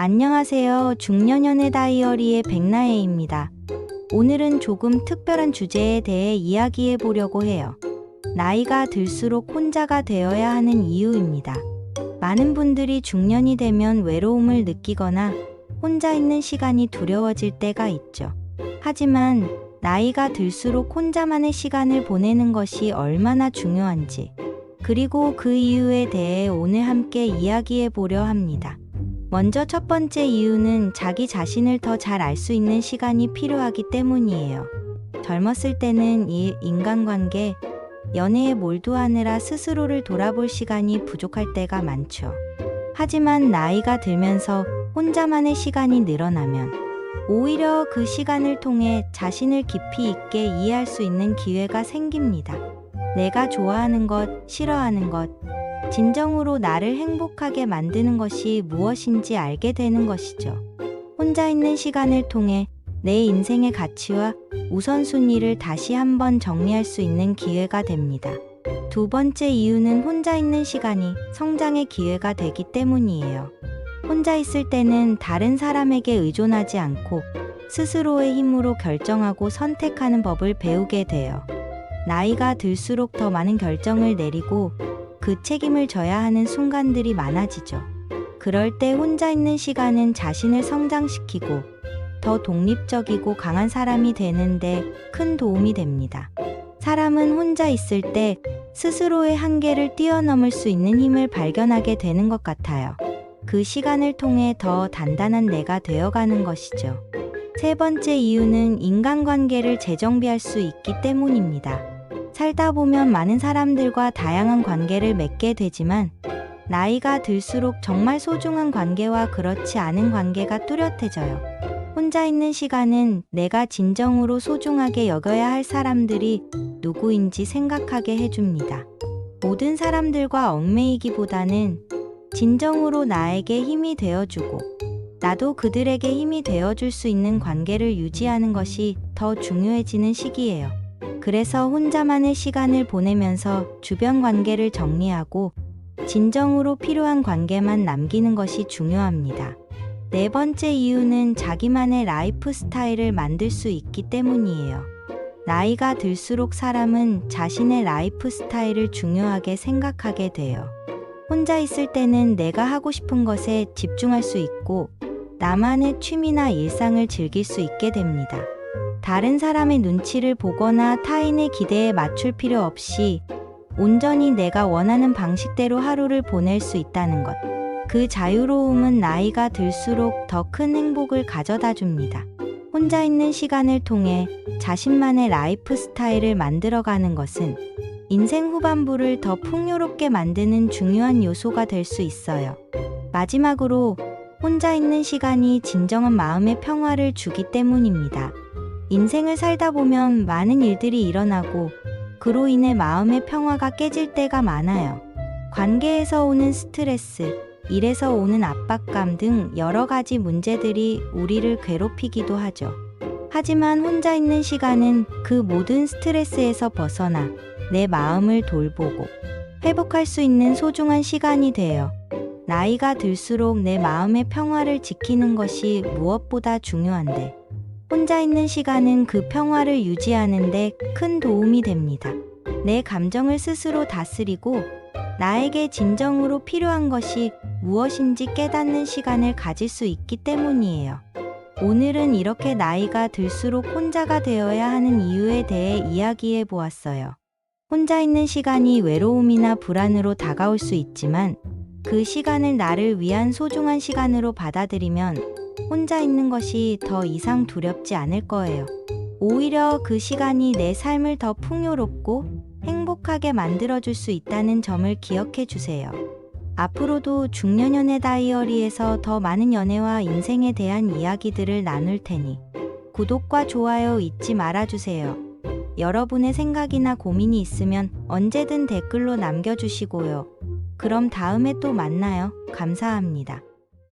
안녕하세요. 중년연애 다이어리의 백나혜입니다. 오늘은 조금 특별한 주제에 대해 이야기해 보려고 해요. 나이가 들수록 혼자가 되어야 하는 이유입니다. 많은 분들이 중년이 되면 외로움을 느끼거나 혼자 있는 시간이 두려워질 때가 있죠. 하지만 나이가 들수록 혼자만의 시간을 보내는 것이 얼마나 중요한지, 그리고 그 이유에 대해 오늘 함께 이야기해 보려 합니다. 먼저 첫 번째 이유는 자기 자신을 더 잘 알 수 있는 시간이 필요하기 때문이에요. 젊었을 때는 일, 인간관계, 연애에 몰두하느라 스스로를 돌아볼 시간이 부족할 때가 많죠. 하지만 나이가 들면서 혼자만의 시간이 늘어나면 오히려 그 시간을 통해 자신을 깊이 있게 이해할 수 있는 기회가 생깁니다. 내가 좋아하는 것, 싫어하는 것, 진정으로 나를 행복하게 만드는 것이 무엇인지 알게 되는 것이죠. 혼자 있는 시간을 통해 내 인생의 가치와 우선순위를 다시 한번 정리할 수 있는 기회가 됩니다. 두 번째 이유는 혼자 있는 시간이 성장의 기회가 되기 때문이에요. 혼자 있을 때는 다른 사람에게 의존하지 않고 스스로의 힘으로 결정하고 선택하는 법을 배우게 돼요. 나이가 들수록 더 많은 결정을 내리고 그 책임을 져야 하는 순간들이 많아지죠. 그럴 때 혼자 있는 시간은 자신을 성장시키고 더 독립적이고 강한 사람이 되는데 큰 도움이 됩니다. 사람은 혼자 있을 때 스스로의 한계를 뛰어넘을 수 있는 힘을 발견하게 되는 것 같아요. 그 시간을 통해 더 단단한 내가 되어가는 것이죠. 세 번째 이유는 인간관계를 재정비할 수 있기 때문입니다. 살다 보면 많은 사람들과 다양한 관계를 맺게 되지만 나이가 들수록 정말 소중한 관계와 그렇지 않은 관계가 뚜렷해져요. 혼자 있는 시간은 내가 진정으로 소중하게 여겨야 할 사람들이 누구인지 생각하게 해줍니다. 모든 사람들과 얽매이기보다는 진정으로 나에게 힘이 되어주고 나도 그들에게 힘이 되어줄 수 있는 관계를 유지하는 것이 더 중요해지는 시기예요. 그래서 혼자만의 시간을 보내면서 주변 관계를 정리하고 진정으로 필요한 관계만 남기는 것이 중요합니다. 네 번째 이유는 자기만의 라이프 스타일을 만들 수 있기 때문이에요. 나이가 들수록 사람은 자신의 라이프 스타일을 중요하게 생각하게 돼요. 혼자 있을 때는 내가 하고 싶은 것에 집중할 수 있고 나만의 취미나 일상을 즐길 수 있게 됩니다. 다른 사람의 눈치를 보거나 타인의 기대에 맞출 필요 없이 온전히 내가 원하는 방식대로 하루를 보낼 수 있다는 것. 그 자유로움은 나이가 들수록 더 큰 행복을 가져다 줍니다. 혼자 있는 시간을 통해 자신만의 라이프 스타일을 만들어가는 것은 인생 후반부를 더 풍요롭게 만드는 중요한 요소가 될 수 있어요. 마지막으로 혼자 있는 시간이 진정한 마음의 평화를 주기 때문입니다. 인생을 살다 보면 많은 일들이 일어나고 그로 인해 마음의 평화가 깨질 때가 많아요. 관계에서 오는 스트레스, 일에서 오는 압박감 등 여러 가지 문제들이 우리를 괴롭히기도 하죠. 하지만 혼자 있는 시간은 그 모든 스트레스에서 벗어나 내 마음을 돌보고 회복할 수 있는 소중한 시간이 돼요. 나이가 들수록 내 마음의 평화를 지키는 것이 무엇보다 중요한데 혼자 있는 시간은 그 평화를 유지하는 데 큰 도움이 됩니다. 내 감정을 스스로 다스리고 나에게 진정으로 필요한 것이 무엇인지 깨닫는 시간을 가질 수 있기 때문이에요. 오늘은 이렇게 나이가 들수록 혼자가 되어야 하는 이유에 대해 이야기해 보았어요. 혼자 있는 시간이 외로움이나 불안으로 다가올 수 있지만 그 시간을 나를 위한 소중한 시간으로 받아들이면 혼자 있는 것이 더 이상 두렵지 않을 거예요. 오히려 그 시간이 내 삶을 더 풍요롭고 행복하게 만들어줄 수 있다는 점을 기억해 주세요. 앞으로도 중년연애 다이어리에서 더 많은 연애와 인생에 대한 이야기들을 나눌 테니 구독과 좋아요 잊지 말아주세요. 여러분의 생각이나 고민이 있으면 언제든 댓글로 남겨주시고요. 그럼 다음에 또 만나요. 감사합니다.